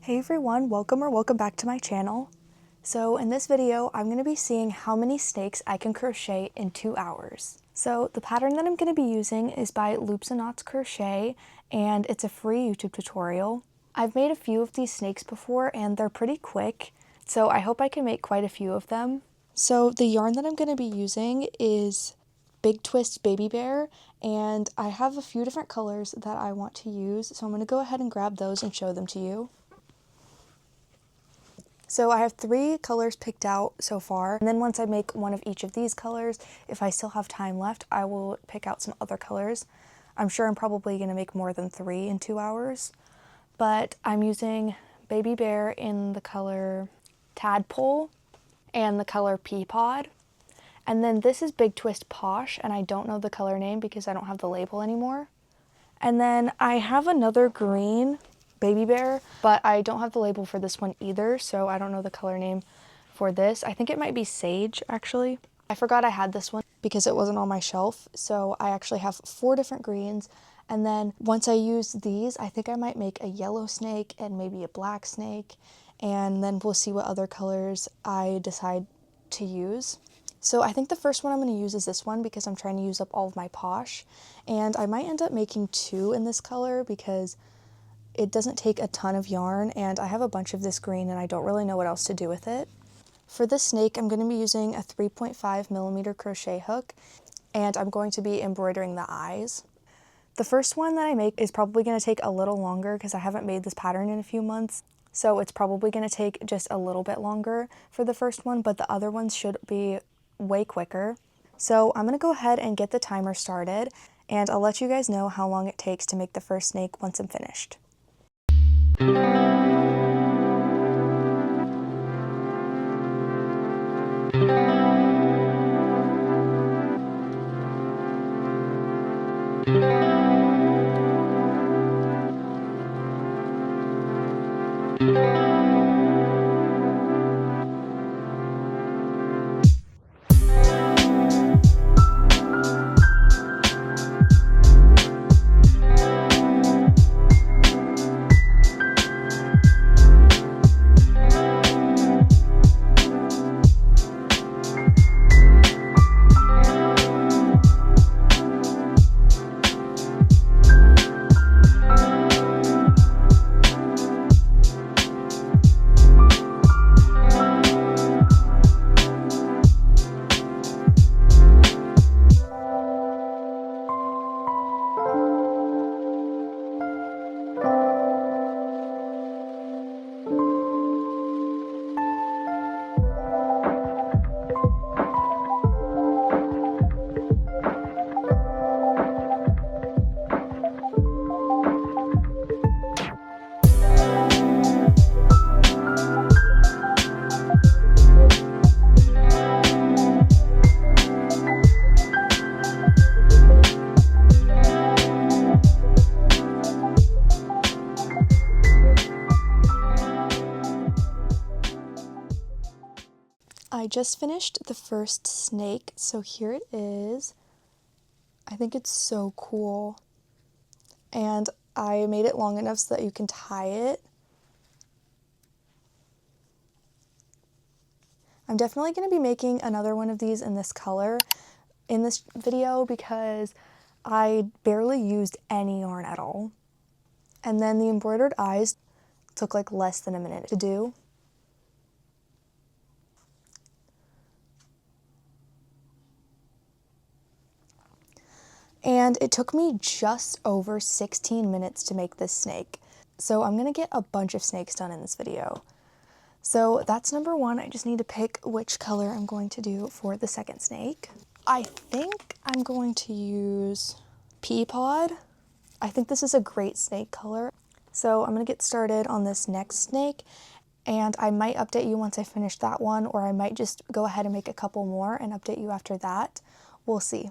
Hey everyone, welcome back to my channel. So in this video, I'm going to be seeing how many snakes I can crochet in 2 hours. So the pattern that I'm going to be using is by Loops and Knots Crochet, and it's a free YouTube tutorial. I've made a few of these snakes before and they're pretty quick, so I hope I can make quite a few of them. So the yarn that I'm going to be using is Big Twist Baby Bear, and I have a few different colors that I want to use, so I'm going to go ahead and grab those and show them to you. So I have 3 colors picked out so far, and then once I make one of each of these colors, if I still have time left, I will pick out some other colors. I'm sure I'm probably going to make more than 3 in 2 hours, but I'm using Baby Bear in the color Tadpole and the color Pea Pod. And then this is Big Twist Posh, and I don't know the color name because I don't have the label anymore. And then I have another green Baby Bear, but I don't have the label for this one either, so I don't know the color name for this. I think it might be Sage, actually. I forgot I had this one because it wasn't on my shelf, so I actually have 4 different greens. And then once I use these, I think I might make a yellow snake and maybe a black snake, and then we'll see what other colors I decide to use. So I think the first one I'm going to use is this one because I'm trying to use up all of my Posh, and I might end up making 2 in this color because it doesn't take a ton of yarn, and I have a bunch of this green and I don't really know what else to do with it. For this snake, I'm going to be using a 3.5mm crochet hook, and I'm going to be embroidering the eyes. The first one that I make is probably going to take a little longer because I haven't made this pattern in a few months, so it's probably going to take just a little bit longer for the first one, but the other ones should be way quicker. So I'm going to go ahead and get the timer started, and I'll let you guys know how long it takes to make the first snake once I'm finished. I just finished the first snake, so here it is. I think it's so cool, and I made it long enough so that you can tie it. I'm definitely going to be making another one of these in this color in this video because I barely used any yarn at all. And then the embroidered eyes took like less than a minute to do. And it took me just over 16 minutes to make this snake. So I'm going to get a bunch of snakes done in this video. So that's number 1. I just need to pick which color I'm going to do for the second snake. I think I'm going to use Pea Pod. I think this is a great snake color. So I'm going to get started on this next snake, and I might update you once I finish that one, or I might just go ahead and make a couple more and update you after that. We'll see.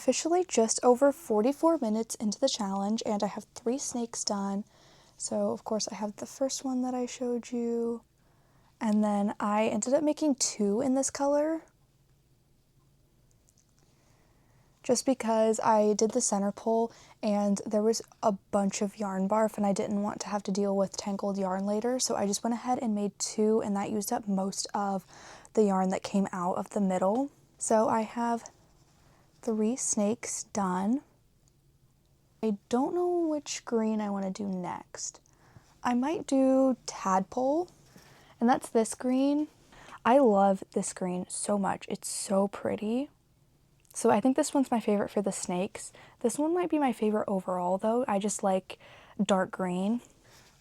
officially just over 44 minutes into the challenge, and I have 3 snakes done. So of course I have the first one that I showed you, and then I ended up making 2 in this color just because I did the center pull and there was a bunch of yarn barf and I didn't want to have to deal with tangled yarn later, so I just went ahead and made 2, and that used up most of the yarn that came out of the middle. So I have 3 snakes done. I don't know which green I want to do next. I might do tadpole, and that's this green. I love this green so much. It's so pretty. So I think this one's my favorite for the snakes. This one might be my favorite overall though. I just like dark green.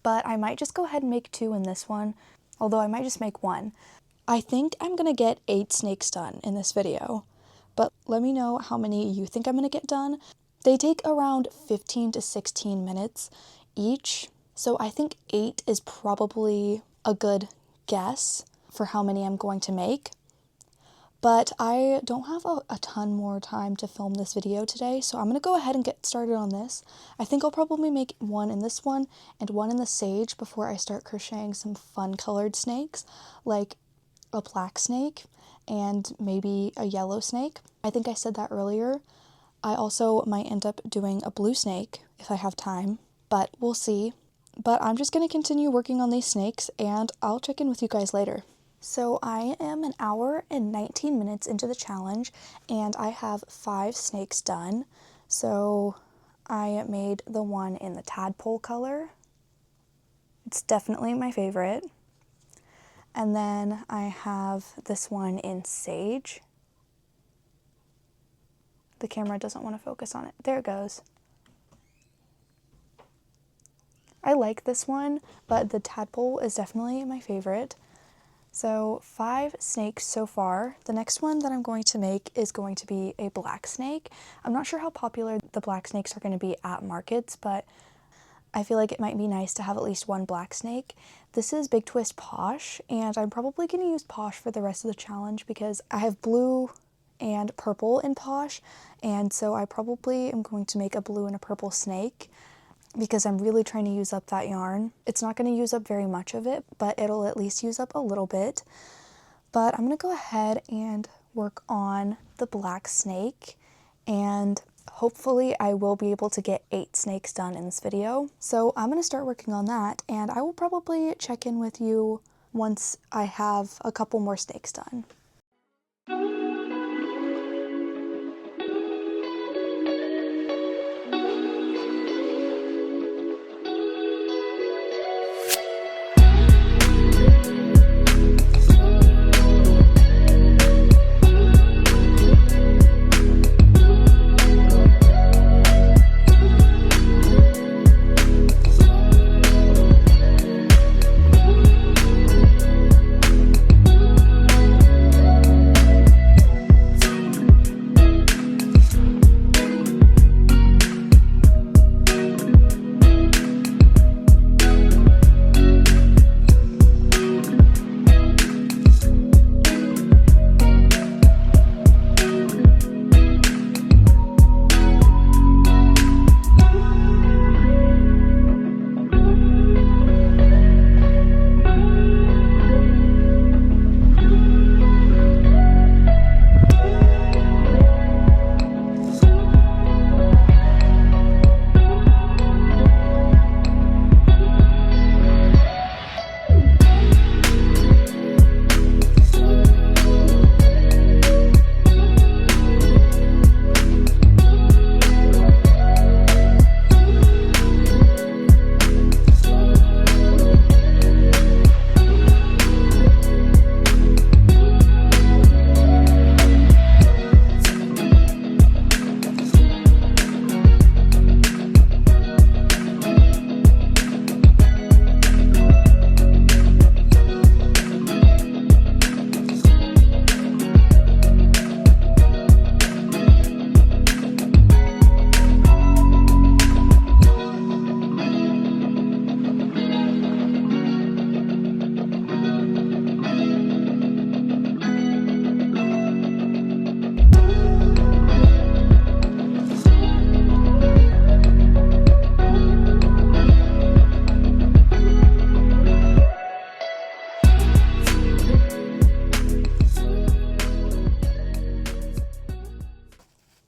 But I might just go ahead and make 2 in this one, although I might just make 1. I think I'm gonna get 8 snakes done in this video, but let me know how many you think I'm gonna get done. They take around 15 to 16 minutes each, so I think 8 is probably a good guess for how many I'm going to make. But I don't have a ton more time to film this video today, so I'm going to go ahead and get started on this. I think I'll probably make 1 in this one and 1 in the sage before I start crocheting some fun colored snakes, like a black snake and maybe a yellow snake. I think I said that earlier. I also might end up doing a blue snake if I have time, but we'll see. But I'm just going to continue working on these snakes and I'll check in with you guys later. So I am 1 hour and 19 minutes into the challenge and I have 5 snakes done. So I made the one in the tadpole color. It's definitely my favorite. And then I have this one in sage. The camera doesn't want to focus on it. There it goes. I like this one, but the tadpole is definitely my favorite. So 5 snakes so far. The next one that I'm going to make is going to be a black snake. I'm not sure how popular the black snakes are going to be at markets, but I feel like it might be nice to have at least 1 black snake. This is Big Twist Posh, and I'm probably going to use Posh for the rest of the challenge because I have blue and purple in Posh, and so I probably am going to make a blue and a purple snake because I'm really trying to use up that yarn. It's not going to use up very much of it, but it'll at least use up a little bit. But I'm going to go ahead and work on the black snake, and hopefully I will be able to get 8 snakes done in this video. So I'm going to start working on that, and I will probably check in with you once I have a couple more snakes done.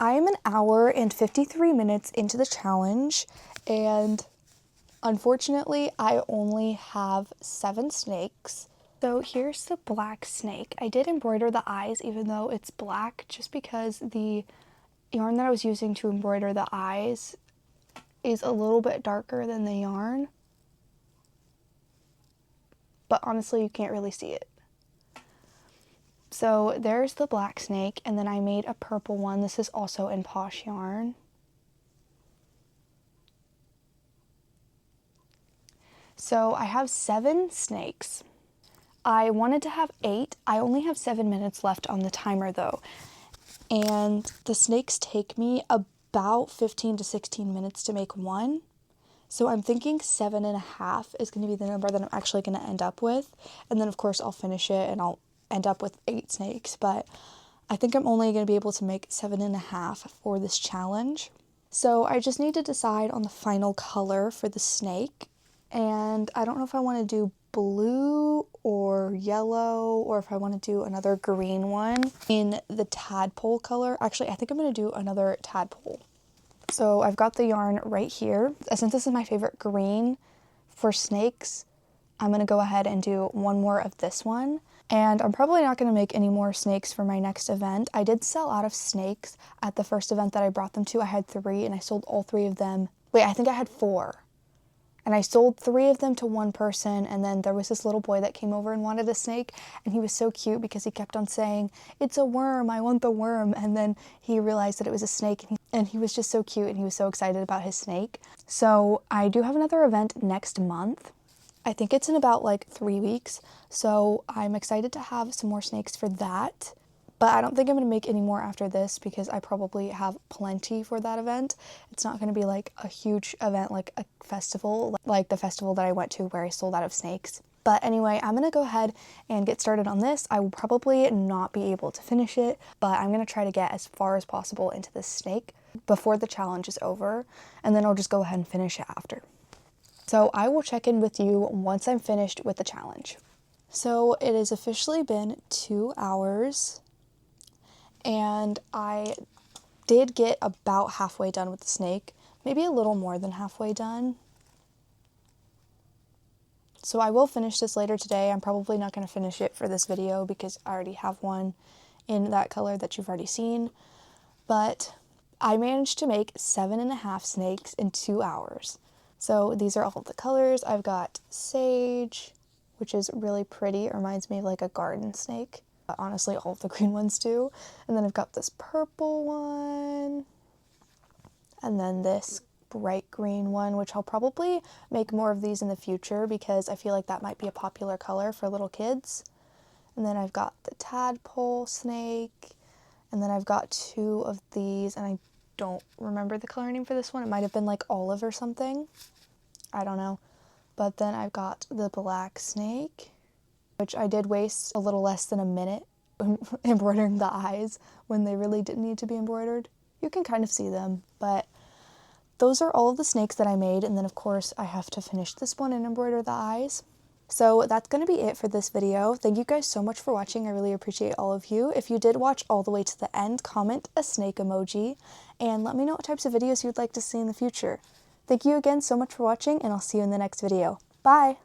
I am an hour and 53 minutes into the challenge, and unfortunately, I only have 7 snakes. So here's the black snake. I did embroider the eyes even though it's black, just because the yarn that I was using to embroider the eyes is a little bit darker than the yarn. But honestly, you can't really see it. So there's the black snake, and then I made a purple one. This is also in Posh yarn. So I have 7 snakes. I wanted to have 8. I only have 7 minutes left on the timer though. And the snakes take me about 15 to 16 minutes to make one. So I'm thinking 7.5 is going to be the number that I'm actually going to end up with. And then of course I'll finish it and I'll end up with 8 snakes. But I think I'm only going to be able to make 7.5 for this challenge. So I just need to decide on the final color for the snake. And I don't know if I want to do blue or yellow, or if I want to do another green one in the tadpole color. Actually, I think I'm going to do another tadpole. So I've got the yarn right here. Since this is my favorite green for snakes, I'm going to go ahead and do one more of this one. And I'm probably not going to make any more snakes for my next event. I did sell out of snakes at the first event that I brought them to. I had 3 and I sold all 3 of them. Wait, I think I had 4. And I sold 3 of them to one person, and then there was this little boy that came over and wanted a snake, and he was so cute because he kept on saying, "It's a worm, I want the worm," and then he realized that it was a snake, and he was just so cute, and he was so excited about his snake. So I do have another event next month. I think it's in about like 3 weeks, so I'm excited to have some more snakes for that. But I don't think I'm going to make any more after this because I probably have plenty for that event. It's not going to be like a huge event like a festival, like the festival that I went to where I sold out of snakes. But anyway, I'm going to go ahead and get started on this. I will probably not be able to finish it, but I'm going to try to get as far as possible into this snake before the challenge is over, and then I'll just go ahead and finish it after. So I will check in with you once I'm finished with the challenge. So it has officially been 2 hours. And I did get about halfway done with the snake, maybe a little more than halfway done. So I will finish this later today. I'm probably not going to finish it for this video because I already have one in that color that you've already seen. But I managed to make 7.5 snakes in 2 hours. So these are all of the colors. I've got sage, which is really pretty. It reminds me of like a garden snake. Honestly, all of the green ones do. And then I've got this purple one, and then this bright green one, which I'll probably make more of these in the future because I feel like that might be a popular color for little kids. And then I've got the tadpole snake, and then I've got 2 of these, and I don't remember the color name for this one. It might have been like olive or something. I don't know. But then I've got the black snake, which I did waste a little less than a minute embroidering the eyes when they really didn't need to be embroidered. You can kind of see them, but those are all of the snakes that I made, and then of course I have to finish this one and embroider the eyes. So that's going to be it for this video. Thank you guys so much for watching. I really appreciate all of you. If you did watch all the way to the end, comment a snake emoji, and let me know what types of videos you'd like to see in the future. Thank you again so much for watching, and I'll see you in the next video. Bye!